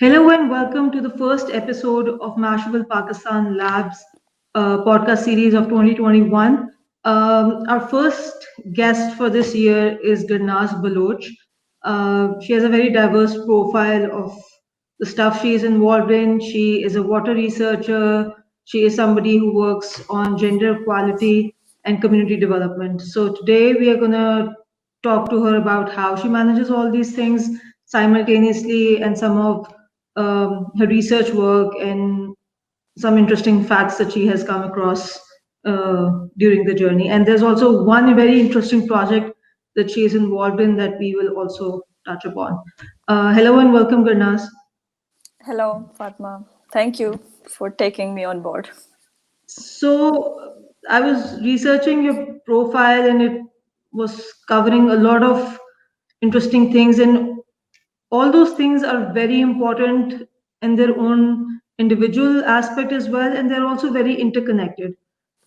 Hello and welcome to the first episode of Mashable Pakistan Labs podcast series of 2021. Our first guest for this year is Gurnaaz Baloch. She has a very diverse profile of the stuff she is involved in. She is a water researcher. She is somebody who works on gender equality and community development. So today we are going to talk to her about how she manages all these things simultaneously and some of her research work and some interesting facts that she has come across during the journey. And there's also one very interesting project that she is involved in that we will also touch upon. Hello and welcome, Gurnaaz. Hello, Fatma. Thank you for taking me on board. So I was researching your profile and it was covering a lot of interesting things, and all those things are very important in their own individual aspect as well, and they're also very interconnected.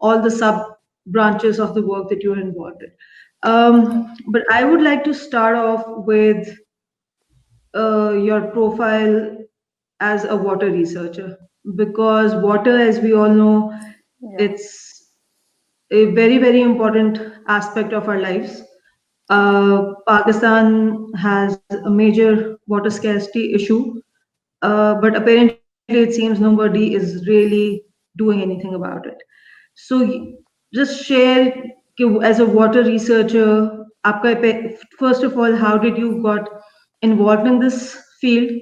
all the sub branches of the work that you're involved in. But I would like to start off with your profile as a water researcher, because water, as we all know, Yeah. it's a very, very important aspect of our lives. Pakistan has a major water scarcity issue, but apparently it seems nobody is really doing anything about it. So, just share as a water researcher, first of all, how did you got involved in this field?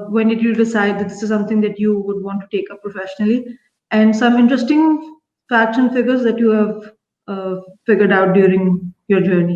When did you decide that this is something that you would want to take up professionally? And some interesting facts and figures that you have figured out during your journey.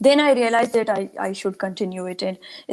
then I realized that I should continue it, and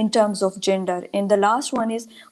in terms of gender. And the last one is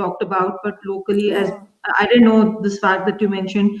talked about, but locally as I didn't know this fact that you mentioned,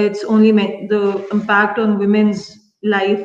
it's only the impact on women's life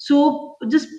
So just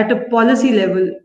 at a policy level,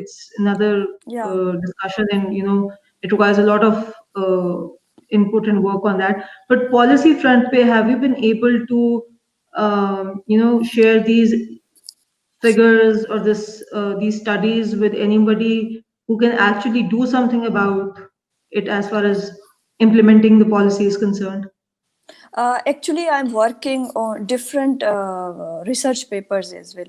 it's another discussion, and you know it requires a lot of input and work on that. But policy front pe, have you been able to you know share these figures or these studies with anybody who can actually do something about it as far as implementing the policy is concerned? Actually, I'm working on different research papers as well.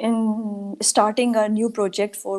in starting a new project for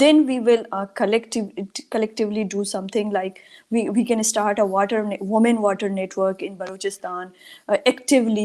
Then we will collectively do something like we can start a women water network in Balochistan actively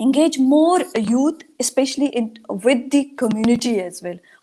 engage more youth, especially with the community as well.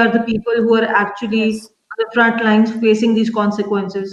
are the people who are actually on the front lines facing these consequences.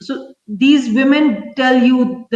So these women tell you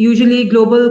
Usually global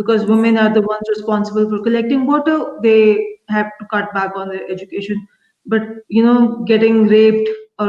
because women are the ones responsible for collecting water, they have to cut back on their education. But you know getting raped or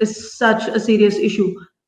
is such a serious issue.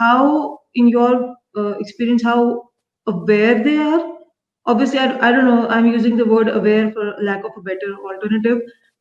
how in your experience how aware they are obviously I don't know, I'm using the word aware for lack of a better alternative,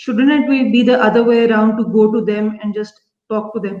shouldn't it be the other way around to go to them and just talk to them?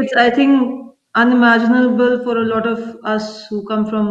it's I think unimaginable for a lot of us who come from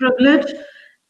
privilege,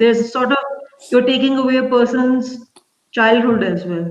there's a sort of you're taking away a person's childhood as well.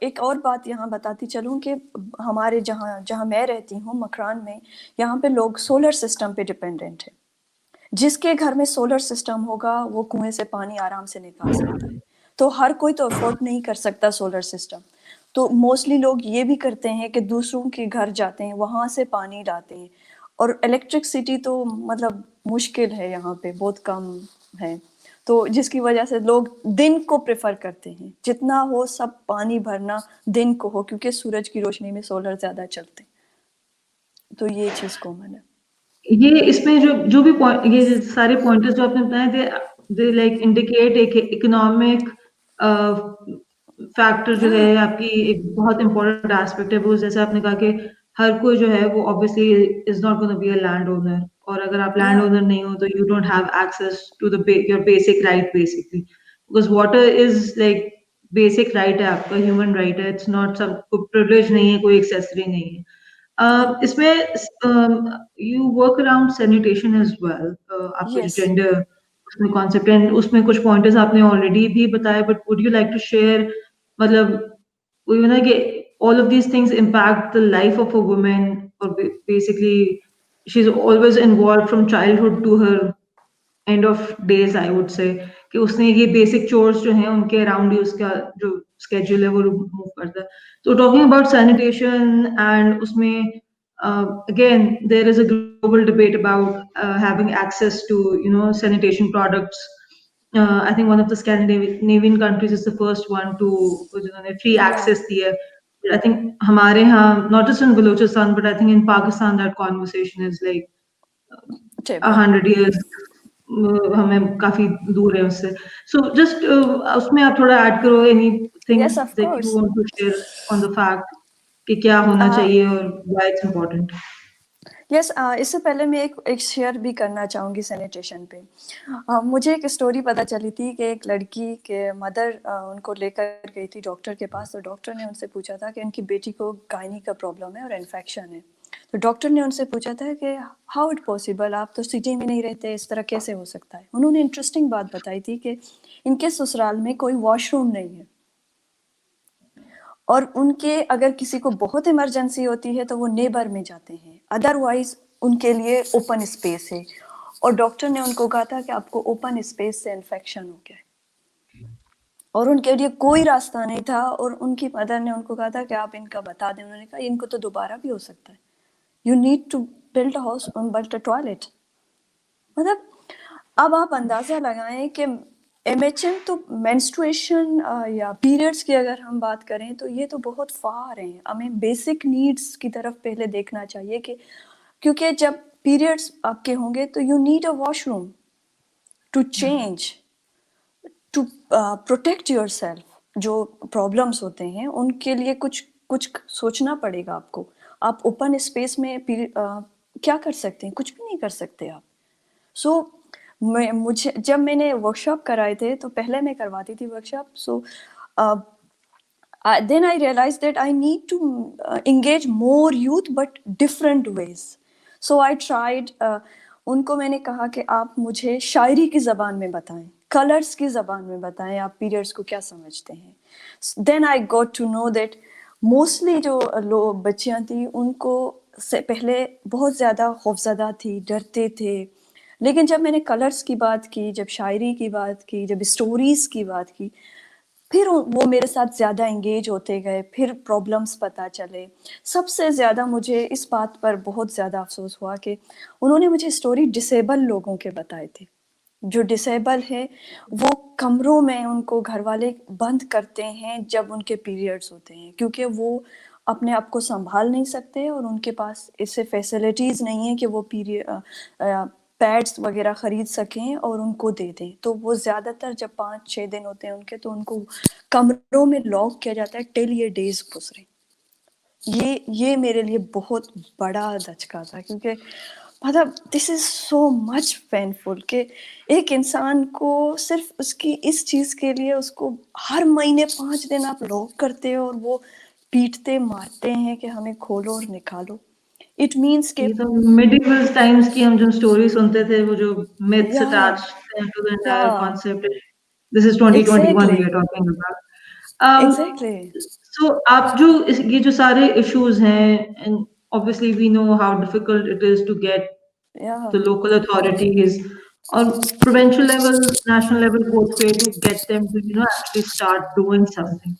ایک اور بات یہاں بتاتی چلوں کہ ہمارے جہاں میں رہتی ہوں مکران میں، یہاں پہ لوگ سولر سسٹم پہ ڈپینڈنٹ ہے. جس کے گھر میں سولر سسٹم ہوگا وہ کنویں سے پانی آرام سے نکال سکتا ہے. تو ہر کوئی تو افورڈ نہیں کر سکتا سولر سسٹم. تو موسٹلی لوگ یہ بھی کرتے ہیں کہ دوسروں کے گھر جاتے ہیں، وہاں سے پانی لاتے ہیں. اور الیکٹرکسٹی تو مطلب مشکل ہے یہاں پہ، بہت کم ہے. تو جس کی وجہ سے لوگ دن کو پریفر کرتے ہیں، جتنا ہو سب پانی بھرنا دن کو ہو، کیونکہ سورج کی روشنی میں سولر زیادہ چلتے ہیں. تو یہ چیز کامن ہے. یہ اس میں جو بھی یہ سارے پوائنٹرز جو آپ نے بتائے دے لائک انڈیکیٹ ایک اکنامک فیکٹر جو ہے آپ کی ایک بہت امپورٹنٹ ایسپیکٹ ہے وہ. جیسے آپ نے کہا کہ ہر کوئی جو ہے وہ obviously is not going to be a land owner, اور اگر آپ لینڈ اونر نہیں ہو تو you don't have access to your basic right basically, because water is like basic right ہے آپ کا، human right ہے. it's not some privilege نہیں ہے، کوئی accessory نہیں ہے. اس میں you work around sanitation as well. آپ کچھ یس. جینڈر اس میں کانسیپٹ اینڈ اس میں کچھ پوائنٹرز آپ نے آلریڈی بھی بتائے، but would you like to share مطلب کہ all of these things impact the life of a woman, or basically she's always involved from childhood to her end of days, I would say, کہ اس نے یہ basic چورس جو ہیں ان کے around ہی اس کا جو اسکیڈول ہے وہ موو کرتا ہے. تو ٹاکنگ اباؤٹ سینیٹیشن اینڈ اس میں again there is a global debate about having access to sanitation products. I think one of the Scandinavian countries is the first one to جنہوں نے free access دی ہے. I think ہمارے یہاں not just in Balochistan but I think in Pakistan that conversation is like 100 years ہمیں کافی دور ہے اس سے. So just اس میں آپ تھوڑا ایڈ کرو anything Yes, of that you course. Want to share on the fact کہ کیا ہونا چاہیے اور وائی اٹس امپورٹنٹ. یس، اس سے پہلے میں ایک شیئر بھی کرنا چاہوں گی سینیٹیشن پہ. مجھے ایک اسٹوری پتہ چلی تھی کہ ایک لڑکی کے مدر ان کو لے کر گئی تھی ڈاکٹر کے پاس. تو ڈاکٹر نے ان سے پوچھا تھا کہ ان کی بیٹی کو گائنی کا پرابلم ہے اور انفیکشن ہے. تو ڈاکٹر نے ان سے پوچھا تھا کہ ہاؤ اٹ پاسبل، آپ تو سٹی میں نہیں رہتے، اس طرح کیسے ہو سکتا ہے. انہوں نے انٹرسٹنگ بات بتائی تھی کہ ان کے سسرال میں کوئی واش روم نہیں ہے، اور ان کے اگر کسی کو بہت ایمرجنسی ہوتی ہے تو وہ نیبر میں جاتے ہیں، ادروائز ان کے لیے اوپن اسپیس ہے. اور ڈاکٹر نے ان کو کہا تھا کہ آپ کو اوپن اسپیس سے انفیکشن ہو گیا ہے، اور ان کے لیے کوئی راستہ نہیں تھا. اور ان کی مدر نے ان کو کہا تھا کہ آپ ان کا بتا دیں. انہوں نے کہا ان کو تو دوبارہ بھی ہو سکتا ہے، you need to build a house build a toilet. مطلب اب آپ اندازہ لگائیں کہ ایم ایچ ایم تو مینسٹریشن یا پیریڈس کی اگر ہم بات کریں تو یہ تو بہت فار ہیں. ہمیں بیسک نیڈس کی طرف پہلے دیکھنا چاہیے، کہ کیونکہ جب پیریڈس آپ کے ہوں گے تو you need a washroom to change, to protect yourself. جو پرابلمس ہوتے ہیں ان کے لیے کچھ سوچنا پڑے گا آپ کو. آپ اوپن اسپیس میں کیا کر سکتے ہیں؟ کچھ بھی نہیں کر سکتے آپ. سو مجھے جب میں نے ورک شاپ کرائے تھے تو پہلے میں کرواتی تھی workshop. So then I realize that I need to engage more youth but different ways. So I tried. ان کو میں نے کہا کہ آپ مجھے شاعری کی زبان میں بتائیں، کلرس کی زبان میں بتائیں، آپ پیریڈس کو کیا سمجھتے ہیں. دین آئی گوٹ ٹو نو دیٹ موسٹلی جو بچیاں تھیں ان کو سے پہلے بہت زیادہ خوفزدہ تھی، ڈرتے تھے. لیکن جب میں نے کلرس کی بات کی، جب شاعری کی بات کی، جب اسٹوریز کی بات کی، پھر وہ میرے ساتھ زیادہ انگیج ہوتے گئے. پھر پرابلمس پتہ چلے. سب سے زیادہ مجھے اس بات پر بہت زیادہ افسوس ہوا کہ انہوں نے مجھے اسٹوری ڈسیبل لوگوں کے بتائے تھے. جو ڈسیبل ہے وہ کمروں میں ان کو گھر والے بند کرتے ہیں جب ان کے پیریڈس ہوتے ہیں، کیونکہ وہ اپنے آپ کو سنبھال نہیں سکتے اور ان کے پاس اس سے فیسلٹیز نہیں ہیں کہ وہ پیڈس وغیرہ خرید سکیں اور ان کو دے دیں. تو وہ زیادہ تر جب 5-6 دن ہوتے ہیں ان کے تو ان کو کمروں میں لاک کیا جاتا ہے ٹل یہ ڈیز گزرے. یہ میرے لیے بہت بڑا دھچکا تھا، کیونکہ مطلب دس از سو مچ پینفل کہ ایک انسان کو صرف اس کی اس چیز کے لیے اس کو ہر مہینے 5 دن آپ لاک کرتے ہو اور وہ پیٹتے مارتے ہیں کہ ہمیں کھولو اور نکالو. اٹ مینس کہ یہ تو میڈیول ٹائمز کی ہم جو اسٹوری سنتے تھے، وہ جو myths یا attached to the entire ہاں concept. This is 2021 exactly we are talking about. Exactly So آپ جو یہ جو سارے ایشوز ہیں and obviously we know how difficult it is to get Yeah. the local authorities or provincial level, national level both way to get them to actually start doing something.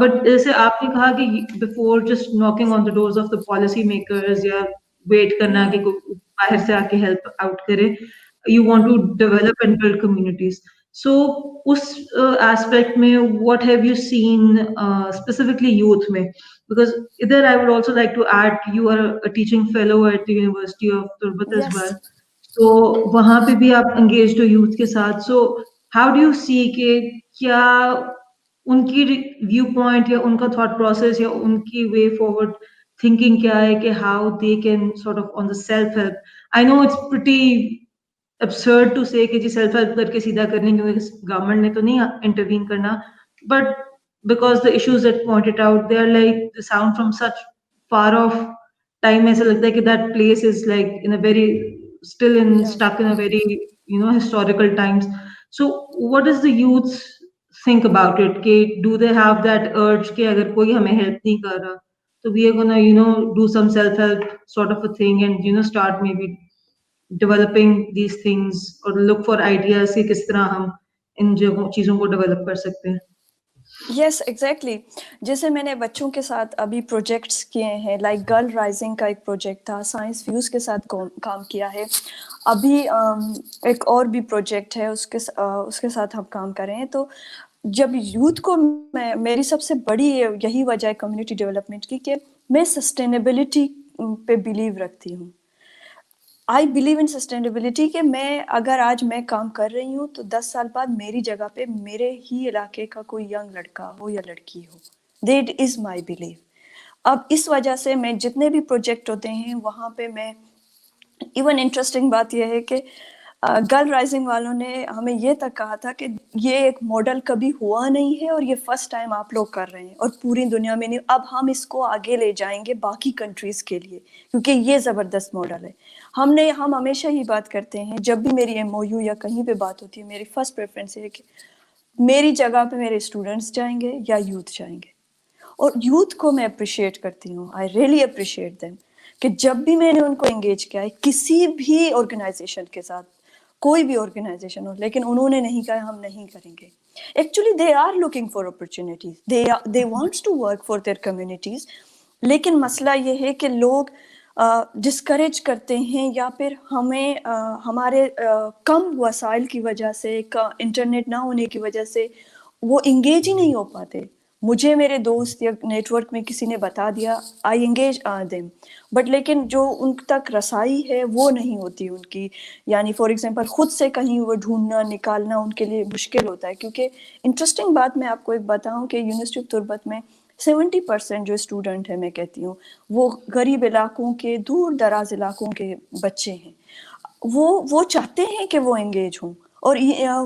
But جیسے آپ نے کہا کہ before just knocking on the doors of the policy makers یا wait کرنا کہ کوئی باہر سے آ کے help out کرے, you want to develop and build communities. So us aspect میں what have you seen specifically youth میں? Because ادھر I would also like to add you are a teaching fellow at the University of Turbat as well. Yes. So وہاں پہ بھی آپ engaged ہو youth کے ساتھ. So how do you see کہ کیا ان کی ویو پوائنٹ یا ان کا تھاٹ پروسیس یا ان کی وے فارورڈ تھنکنگ کیا ہے کہ how they can sort of on the self help. I know it's pretty absurd to say کہ جی سیلف ہیلپ کر کے سیدھا کرنے کیونکہ گورنمنٹ نے تو نہیں انٹروین کرنا, but because the issues that pointed out they are like the sound from such far off time, ایسا لگتا ہے کہ that place is like in a very still in Yeah. stuck in a very historical times. So what does the youth think about it کہ do they have that urge کہ اگر کوئی ہمیں help نہیں کر رہا تو we are gonna do some self help sort of a thing and start maybe developing these things or look for ideas کہ کس طرح ہم ان چیزوں کو ڈیولپ کر سکتے ہیں. Yes exactly. جیسے میں نے بچوں کے ساتھ ابھی پروجیکٹس کیے ہیں, لائک گرل رائزنگ کا ایک پروجیکٹ تھا, سائنس فیوز کے ساتھ کام کیا ہے. ابھی ایک اور بھی پروجیکٹ ہے, اس کے ساتھ ہم کام کر رہے ہیں. تو جب یوتھ کو میری سب سے بڑی یہی وجہ ہے کمیونٹی ڈیولپمنٹ کی کہ میں سسٹینیبلٹی پہ بلیو رکھتی ہوں. آئی بلیو ان سسٹینیبلٹی کہ میں اگر آج میں کام کر رہی ہوں تو 10 سال بعد میری جگہ پہ میرے ہی علاقے کا کوئی ینگ لڑکا ہو یا لڑکی ہو. That is my blue. اب اس وجہ سے میں جتنے بھی پروجیکٹ ہوتے ہیں وہاں پہ میں ایون انٹرسٹنگ بات یہ ہے کہ گرل رائزنگ والوں نے ہمیں یہ تک کہا تھا کہ یہ ایک ماڈل کبھی ہوا نہیں ہے اور یہ فرسٹ ٹائم آپ لوگ کر رہے ہیں اور پوری دنیا میں نہیں. اب ہم اس کو آگے لے جائیں گے باقی کنٹریز کے لیے کیونکہ یہ زبردست ماڈل ہے. ہم ہمیشہ ہی بات کرتے ہیں, جب بھی میری MOU یا کہیں پہ بات ہوتی ہے میری فرسٹ پریفرنس ہے کہ میری جگہ پہ میرے اسٹوڈنٹس جائیں گے یا یوتھ جائیں گے. اور یوتھ کو میں اپریشیٹ کرتی ہوں, آئی ریئلی اپریشیٹ دیم, کہ جب بھی میں نے ان کو انگیج کیا ہے کسی بھی آرگنائزیشن کے ساتھ, کوئی بھی آرگنائزیشن ہو, لیکن انہوں نے نہیں کہا ہم نہیں کریں گے. Actually they are looking for opportunities, they wants to work for their communities. لیکن مسئلہ یہ ہے کہ لوگ ڈسکریج کرتے ہیں یا پھر ہمیں ہمارے کم وسائل کی وجہ سے, انٹرنیٹ نہ ہونے کی وجہ سے وہ انگیج ہی نہیں ہو پاتے. مجھے میرے دوست یا نیٹ ورک میں کسی نے بتا دیا, آئی انگیج دیم, بٹ لیکن جو ان تک رسائی ہے وہ نہیں ہوتی ان کی. یعنی فار ایگزامپل خود سے کہیں وہ ڈھونڈنا نکالنا ان کے لیے مشکل ہوتا ہے. کیونکہ انٹرسٹنگ بات میں آپ کو ایک بتاؤں کہ یونیورسٹی آف تربت میں 70% جو اسٹوڈنٹ ہیں میں کہتی ہوں وہ غریب علاقوں کے, دور دراز علاقوں کے بچے ہیں. وہ چاہتے ہیں کہ وہ انگیج ہوں اور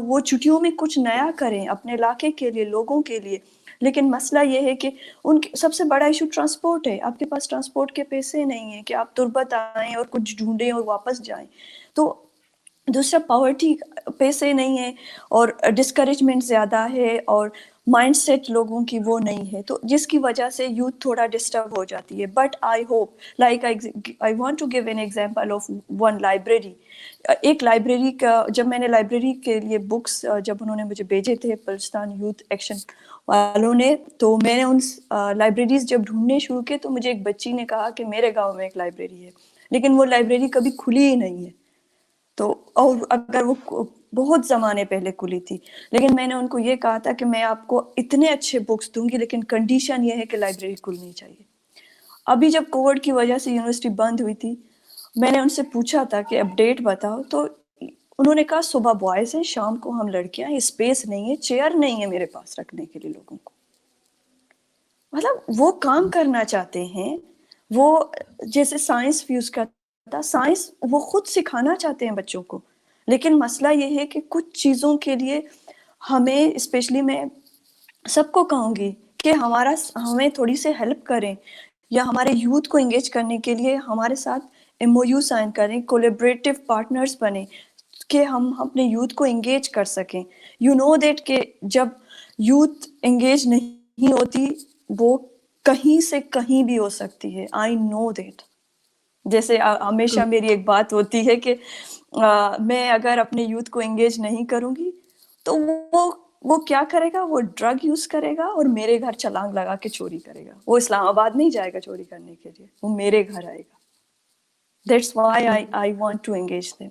وہ چھٹیوں میں کچھ نیا کریں اپنے علاقے کے لیے, لوگوں کے لیے. لیکن مسئلہ یہ ہے کہ ان کی سب سے بڑا ایشو ٹرانسپورٹ ہے. آپ کے پاس ٹرانسپورٹ کے پیسے نہیں ہیں کہ آپ تربت آئیں اور کچھ ڈھونڈیں اور واپس جائیں. تو دوسرا پاورٹی, پیسے نہیں ہے اور ڈسکریجمنٹ زیادہ ہے اور مائنڈ سیٹ لوگوں کی وہ نہیں ہے, تو جس کی وجہ سے یوتھ تھوڑا ڈسٹرب ہو جاتی ہے. But I hope, like I want to give an example of one library. ایک لائبریری کا, جب میں نے لائبریری کے لیے بکس جب انہوں نے مجھے بھیجے تھے بلوچستان یوتھ ایکشن والوں نے, تو میں نے ان لائبریریز جب ڈھونڈنے شروع کیے تو مجھے ایک بچی نے کہا کہ میرے گاؤں میں ایک لائبریری ہے, لیکن وہ لائبریری کبھی کھلی ہی نہیں ہے. تو اور اگر وہ بہت زمانے پہلے کھلی تھی, لیکن میں نے ان کو یہ کہا تھا کہ میں آپ کو اتنے اچھے بکس دوں گی لیکن کنڈیشن یہ ہے کہ لائبریری کھلنی چاہیے. ابھی جب کووڈ کی وجہ سے یونیورسٹی بند ہوئی تھی, میں نے ان سے پوچھا تھا کہ اپڈیٹ بتاؤ, تو انہوں نے کہا صبح بوائز ہیں, شام کو ہم لڑکیاں, اسپیس نہیں ہے, چیئر نہیں ہے میرے پاس رکھنے کے لیے لوگوں کو. مطلب وہ کام کرنا چاہتے ہیں, وہ جیسے سائنس فیوز کا تھا, سائنس وہ خود سکھانا چاہتے ہیں بچوں کو. لیکن مسئلہ یہ ہے کہ کچھ چیزوں کے لیے ہمیں, اسپیشلی میں سب کو کہوں گی کہ ہمیں تھوڑی سی ہیلپ کریں, یا ہمارے یوتھ کو انگیج کرنے کے لیے ہمارے ساتھ MOU سائن کریں, کولیبریٹو پارٹنرز بنیں کہ ہم اپنے یوتھ کو انگیج کر سکیں. یو نو دیٹ کہ جب یوتھ انگیج نہیں ہوتی وہ کہیں سے کہیں بھی ہو سکتی ہے. آئی نو دیٹ. جیسے ہمیشہ میری ایک بات ہوتی ہے کہ میں اگر اپنے یوتھ کو انگیج نہیں کروں گی تو وہ کیا کرے گا, وہ ڈرگ یوز کرے گا اور میرے گھر چھلانگ لگا کے چوری کرے گا. وہ اسلام آباد نہیں جائے گا چوری کرنے کے لیے, وہ میرے گھر آئے گا. That's why I want to engage them.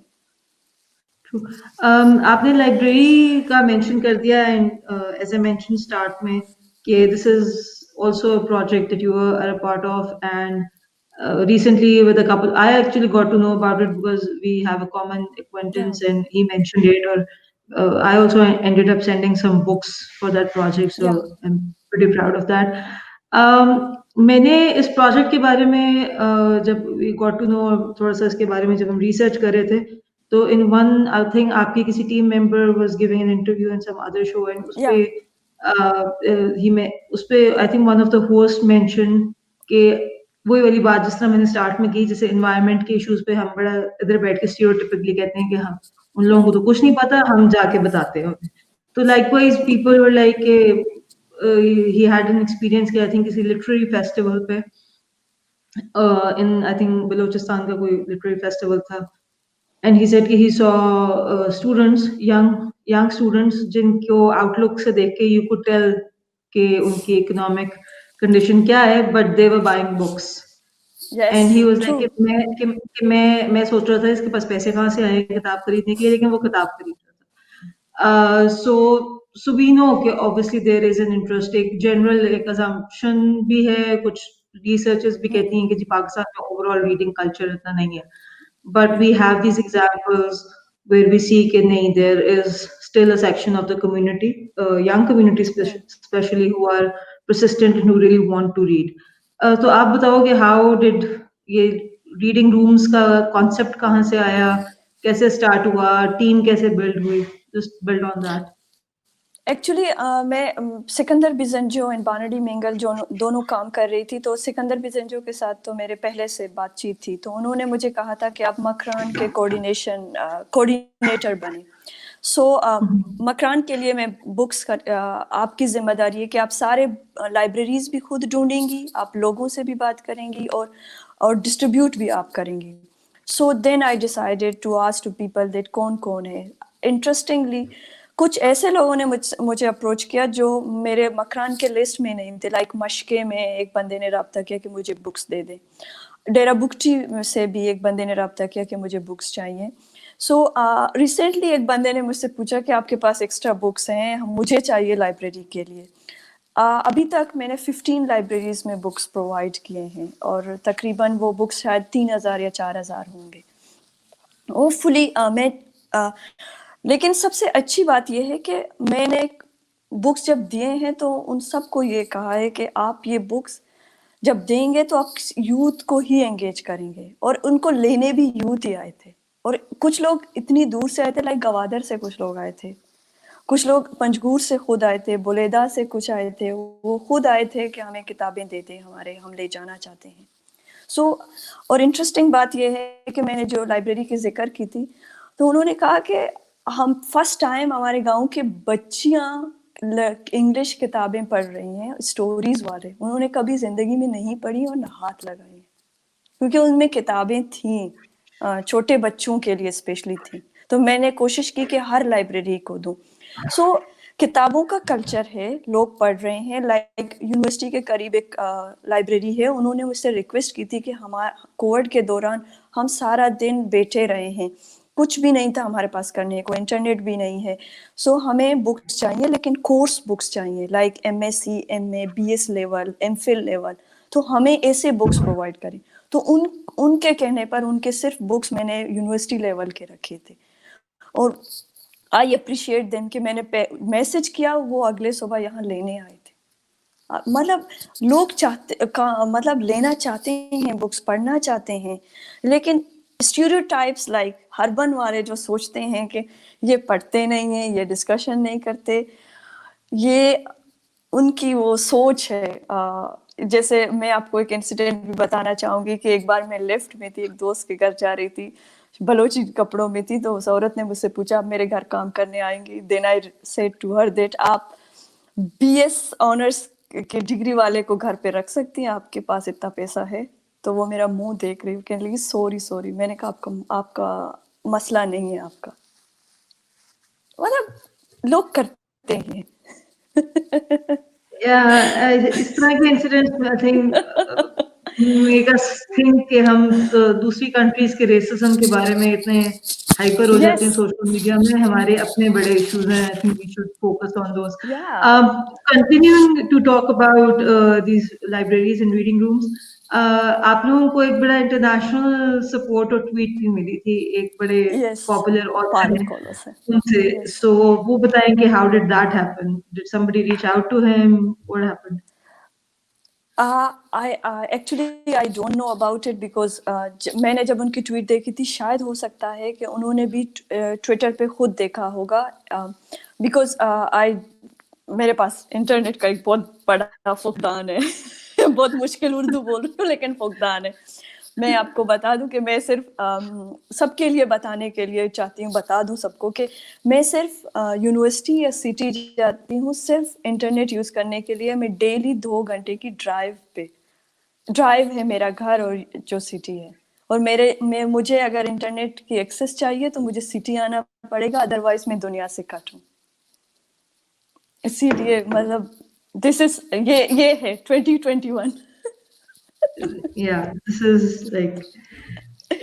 آپ نے لائبریری کا مینشن کر دیا and as a mention start میں کہ this is also a project that you are a part of and recently with a couple I actually got to know about it because we have a common acquaintance and he mentioned it or I also ended up sending some books for that project so I'm pretty proud of that. میں نے اس project کے بارے میں جب we got to know تھوڑا سا اس کے بارے میں جب ہم ریسرچ کر رہے تھے تو in one I think آپ کی کسی team member was giving an interview in some other show and اس پہ اس پہ I think one of the host mentioned کہ وہی والی بات جس طرح میں نے اسٹارٹ میں کی, جیسے انوائرمنٹ کے ایشوز پہ ہم بڑا ادھر بیٹھ کے اسٹیریوٹائپکلی کہتے ہیں کہ ہم ان لوگوں کو تو کچھ نہیں پتا, ہم جا کے بتاتے ہیں. تو like wise people were like کہ ہی ہیڈ این ایکسپیرینس کہ آئی تھنک کسی لٹریری فیسٹیول پہ ان آئی تھنک بلوچستان کا کوئی لٹریری فیسٹیول تھا اینڈ ہی سیڈ کہ ہی سو اسٹوڈنٹس یگ اسٹوڈنٹس جن کو آؤٹ لک سے دیکھ کے یو کوڈ ٹیل کہ ان کی اکنامک کنڈیشن کیا ہے but they were buying books and he was like کہ میں سوچ رہا تھا اس کے پاس پیسے کہاں سے آئے کتاب خریدنے کے لیے, لیکن وہ کتاب خرید رہا تھا. سو وی نو کہ obviously there is an interest, ایک جنرل ایک assumption بھی ہے, کچھ ریسرچرز بھی کہتی ہیں کہ جی پاکستان میں اوور آل ریڈنگ کلچر اتنا نہیں ہے, but we have these examples where we see کہ نہیں there is still a section of the community, young community especially who are persistent and who really want to read. تو آپ بتاؤ کہ how did یہ ریڈنگ رومس کا concept کہاں سے آیا, کیسے اسٹارٹ ہوا, ٹیم کیسے بلڈ ہوئی, just build on that. Actually میں سکندر بزنجو اینڈ بانڈی مینگل جو دونوں کام کر رہی تھی, تو سکندر بزنجو کے ساتھ تو میرے پہلے سے بات چیت تھی, تو انہوں نے مجھے کہا تھا کہ آپ مکران کے کوآرڈینیٹر بنیں. سو مکران کے لیے میں بکس آپ کی ذمہ داری ہے کہ آپ سارے لائبریریز بھی خود ڈھونڈیں گی, آپ لوگوں سے بھی بات کریں گی اور ڈسٹریبیوٹ بھی آپ کریں گی. So then I decided to ask to people that کون ہے. انٹرسٹنگلی کچھ ایسے لوگوں نے مجھے اپروچ کیا جو میرے مکران کے لسٹ میں نہیں تھے. لائک مشقے میں ایک بندے نے رابطہ کیا کہ مجھے بکس دے دیں, ڈیرا بکٹی سے بھی ایک بندے نے رابطہ کیا کہ مجھے بکس چاہیے. سو ریسنٹلی ایک بندے نے مجھ سے پوچھا کہ آپ کے پاس ایکسٹرا بکس ہیں, مجھے چاہیے لائبریری کے لیے. ابھی تک میں نے 15 لائبریریز میں بکس پرووائڈ کیے ہیں اور تقریباً وہ بکس شاید 3000 یا 4000 ہوں گے وہ فلی میں. لیکن سب سے اچھی بات یہ ہے کہ میں نے بکس جب دیے ہیں تو ان سب کو یہ کہا ہے کہ آپ یہ بکس جب دیں گے تو آپ یوتھ کو ہی انگیج کریں گے, اور ان کو لینے بھی یوتھ ہی آئے تھے. اور کچھ لوگ اتنی دور سے آئے تھے, لائک گوادر سے کچھ لوگ آئے تھے, کچھ لوگ پنجگور سے خود آئے تھے, بولیدا سے کچھ آئے تھے, وہ خود آئے تھے کہ ہمیں کتابیں دے دیں, ہم لے جانا چاہتے ہیں. سو اور انٹرسٹنگ بات یہ ہے کہ میں نے جو لائبریری کی ذکر کی تھی تو انہوں نے کہا کہ ہم فرسٹ ٹائم ہمارے گاؤں کے بچیاں انگلش کتابیں پڑھ رہی ہیں, اسٹوریز والے, انہوں نے کبھی زندگی میں نہیں پڑھی اور نہ ہاتھ لگائے, کیونکہ ان میں کتابیں تھیں, چھوٹے بچوں کے لیے اسپیشلی تھیں. تو میں نے کوشش کی کہ ہر لائبریری کو دوں. سو کتابوں کا کلچر ہے, لوگ پڑھ رہے ہیں. لائک یونیورسٹی کے قریب ایک لائبریری ہے, انہوں نے مجھ سے ریکویسٹ کی تھی کہ کووڈ کے دوران ہم سارا دن بیٹھے رہے ہیں, کچھ بھی نہیں تھا ہمارے پاس کرنے کو, انٹرنیٹ بھی نہیں ہے, سو ہمیں بکس چاہیے لیکن کورس بکس چاہیے, like M S C, M A, B S level, M Phil level, تو ہمیں ایسے بکس پرووائڈ کریں. تو ان کے کہنے پر ان کے صرف بکس میں نے یونیورسٹی لیول کے رکھے تھے, اور آئی اپریشیٹ دیم کہ میں نے میسج کیا, وہ اگلے صبح یہاں لینے آئے تھے. مطلب لوگ مطلب لینا چاہتے ہیں, بکس پڑھنا چاہتے ہیں, لیکن اسٹیریوٹائپس لائک ہربن والے جو سوچتے ہیں کہ یہ پڑھتے نہیں ہیں, یہ ڈسکشن نہیں کرتے, یہ ان کی وہ سوچ ہے. جیسے میں آپ کو ایک انسیڈنٹ بھی بتانا چاہوں گی کہ ایک بار میں لفٹ میں تھی, ایک دوست کے گھر جا رہی تھی, بلوچی کپڑوں میں تھی, تو اس عورت نے مجھ سے پوچھا آپ میرے گھر کام کرنے آئیں گی. Then I said to her that آپ BS آنرس کہ ڈگری والے کو گھر پہ رکھ سکتی ہیں, آپ کے پاس اتنا پیسہ ہے. تو وہ میرا منہ دیکھ رہی, کہنے لگی سوری. میں نے کہا آپ کا مسئلہ نہیں ہے آپ کا, مطلب لوگ کرتے ہیں. اس طرح کے انسیڈنٹس میں I think make us think کہ ہم دوسری کنٹریز کے ریسزم کے بارے میں اتنے ہائپر ہو جاتے ہیں Yes, سوشل میڈیا میں. ہمارے اپنے بڑے ایشوز ہیں. I think we should focus on those. yeah. Continuing to talk about these libraries and reading rooms, آپ لوگوں کو ایک بڑا انٹرنیشنل سپورٹ اور ٹویٹ بھی ملی تھی ایک بڑے Yes, پاپولر آتھر Parul ہیں Kolos hai. ان سے. Yes. سو وہ بتائیں کہ how did that happen? Did somebody reach out to him? What happened? Actually I don't know about it because میں نے جب ان کی ٹویٹ دیکھی تھی, شاید ہو سکتا ہے کہ انہوں نے بھی ٹویٹر پہ خود دیکھا ہوگا, بیکاز میرے پاس انٹرنیٹ کا ایک بہت بڑا فقدان ہے. بہت مشکل اردو بول رہی ہوں لیکن فقدان ہے. میں آپ کو بتا دوں کہ میں صرف سب کے لیے بتانے کے لیے چاہتی ہوں, بتا دوں سب کو کہ میں صرف یونیورسٹی یا سٹی جاتی ہوں صرف انٹرنیٹ یوز کرنے کے لیے. میں ڈیلی 2 گھنٹے کی ڈرائیو ہے میرا گھر اور جو سٹی ہے, اور مجھے اگر انٹرنیٹ کی ایکسیس چاہیے تو مجھے سٹی آنا پڑے گا, ادروائز میں دنیا سے کٹ ہوں. اسی لیے مطلب دس از یہ ہے 2021. Yeah, this is like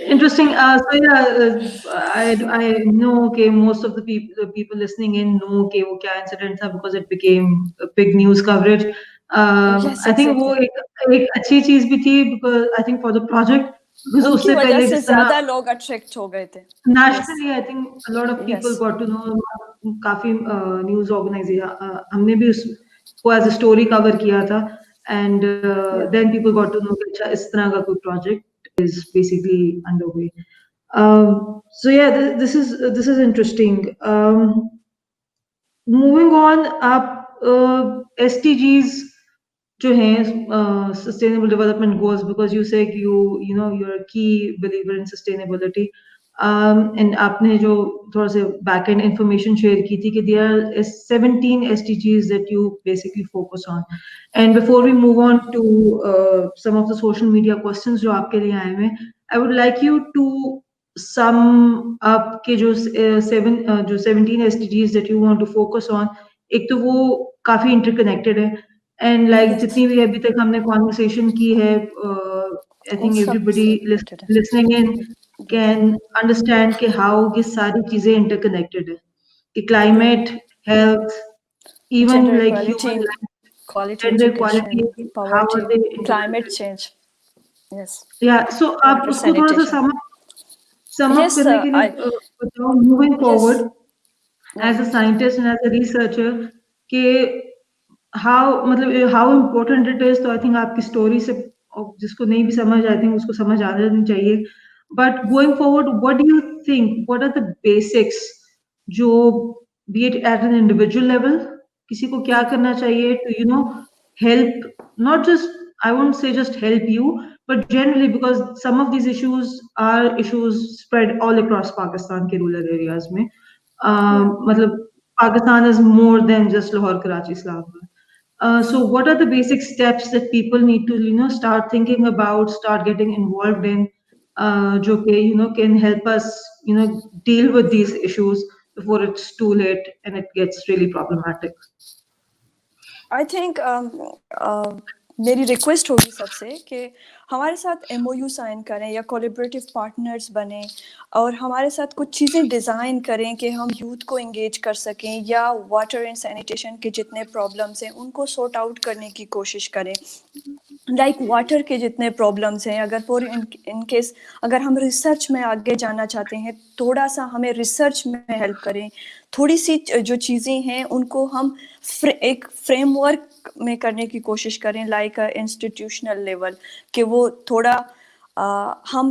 interesting. So yeah, I know okay, most of the people listening in know okay وہ کیا incident تھا because it became a big news coverage. Yes, I think وہ exactly. ایک اچھی چیز بھی تھی because I think for the project because ان اس کی سے وجہ پہلے سے جس طرح زیادہ لوگ اٹریکٹ ہو گئے تھے. nationally I think a lot of people Yes. got to know. کافی نیوز آرگنائزیشن ہم نے بھی اس کو ایز اے اسٹوری کور کیا تھا. And Yeah. then people got to know کہ اچھا اس طرح کا کوئی project is basically underway. So yeah, this is interesting. Moving on, آپ SDGs جو ہیں sustainable development goals, because you said you're a key believer in sustainability. And آپ نے جو تھوڑا سا بیک اینڈ انفارمیشن شیئر کی تھی کہ there are 17 SDGs that you basically focus on. And before we move on to some of the social media questions جو آپ کے لیے آئے ہوئے, I would like you to sum up کہ جو 17 SDGs that you want to focus on, ایک تو وہ کافی انٹر کنیکٹڈ ہے. And like Yes. جتنی بھی ابھی تک ہم نے کانورسیشن کی ہے, آئی ان تھنک ایوری سب بڈی سے related ہے. لسننگ ان کین انڈرسٹینڈ کہ ہاؤ یہ ساری چیزیں انٹر کنیکٹڈ ہے, کہ climate, health, even Gender like equality, human life, quality gender education, equality, how poverty, are they climate interconnected? change. Yes. Yeah, so آپ Water اس کو تھوڑا سا sanitation. sum up Yes, کرنے کے لیے بتاؤ, moving forward yeah. As a scientist and as a researcher کہ how important it is. تو آئی تھنک آپ کی اسٹوری سے جس کو نہیں بھی سمجھ آئی تھنک اس کو سمجھ آ جانی چاہیے. But going forward what do you think, what are the basics جو be it at an individual level کسی کو کیا کرنا چاہیے to help, not just I won't say just help you, but generally because some of these issues are issues spread all across Pakistan کے rural areas میں. مطلب Pakistan is more than just Lahore, Karachi, Islamabad. So what are the basic steps that people need to start thinking about, start getting involved in, jo ke can help us deal with these issues before it's too late and it gets really problematic? I think میری request ہوگی سب سے کہ ہمارے ساتھ MOU sign کریں یا collaborative partners بنیں اور ہمارے ساتھ کچھ چیزیں ڈیزائن کریں کہ ہم یوتھ کو انگیج کر سکیں, یا واٹر اینڈ سینیٹیشن کے جتنے پرابلمس ہیں ان کو سارٹ آؤٹ کرنے کی کوشش کریں. لائک واٹر کے جتنے پرابلمس ہیں, اگر ان کیس اگر ہم ریسرچ میں آگے جانا چاہتے ہیں, تھوڑا سا ہمیں ریسرچ میں ہیلپ کریں. تھوڑی سی جو چیزیں ہیں ان کو ہم ایک فریم ورک میں کرنے کی کوشش کریں, لائک انسٹیٹیوشنل لیول, کہ وہ تھوڑا ہم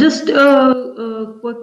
Just quick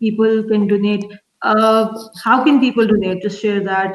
people can donate. How can people donate? Just share that.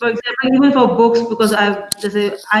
for example, even for books, because I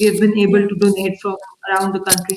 we have been able to donate from around the country.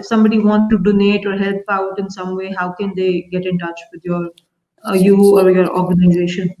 if somebody wants to donate or help out in some way, how can they get in touch with you or your organization?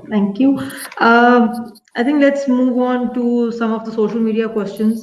Thank you. I think let's move on to some of the social media questions.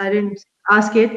I didn't ask it.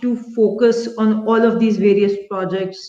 to focus on all of these various projects?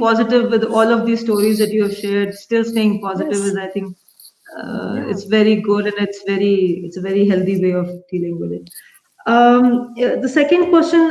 positive with all of these stories that you have shared, still staying positive is I think it's very good and it's a very healthy way of dealing with it. The second question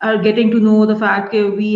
are getting to know the fact that we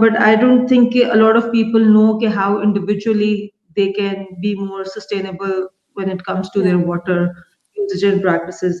But I don't think a lot of people know how individually they can be more sustainable when it comes to their water usage and practices.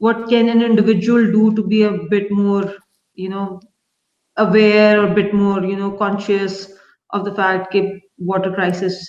what can an individual do to be a bit more, you know, aware or a bit more, you know, conscious of the fact that water crisis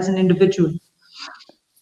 as an individual?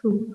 True.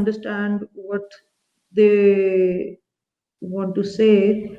understand what they want to say.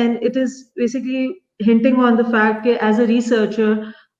and it is basically hinting on the fact that as a researcher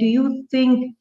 do you think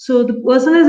So the person is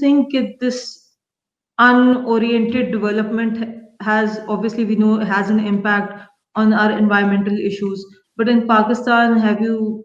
think that this unoriented development has, obviously we know, has an impact on our environmental issues, but in Pakistan have you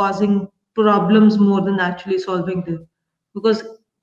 causing problems more than actually solving them? Because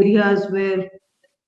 areas where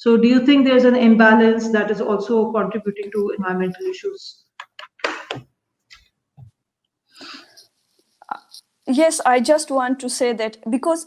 So do you think there's an imbalance that is also contributing to environmental issues? Yes, I just want to say that because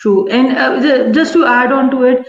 True. And just to add on to it,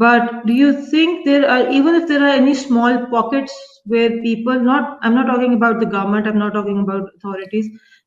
But do you think there are, even if there are any small pockets where people, I'm not talking about the government, I'm not talking about authorities,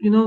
you know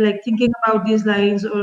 like thinking about these lines or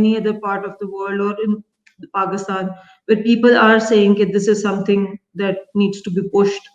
any other part of the world or in Pakistan where people are saying that this is something that needs to be pushed,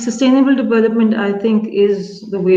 Sustainable development, I think, is the way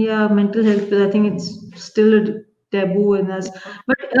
Yeah, mental health, I think it's still a taboo in us. But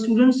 students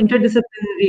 interdisciplinary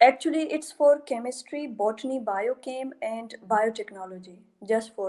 Actually, it's for chemistry, botany, biochem, and biotechnology, just for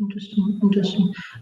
Interesting, interesting.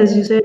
as you said,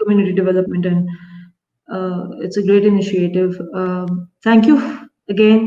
community development, and it's a great initiative. Thank you again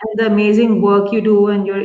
and the amazing work you do and your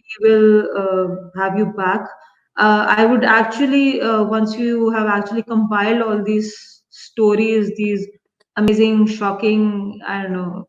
we will have you back. I would actually, once you have actually compiled all these stories, these amazing, shocking, I don't know,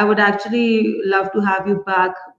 I would actually love to have you back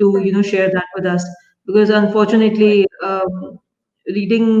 to share that with us, because unfortunately reading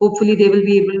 hopefully they will be able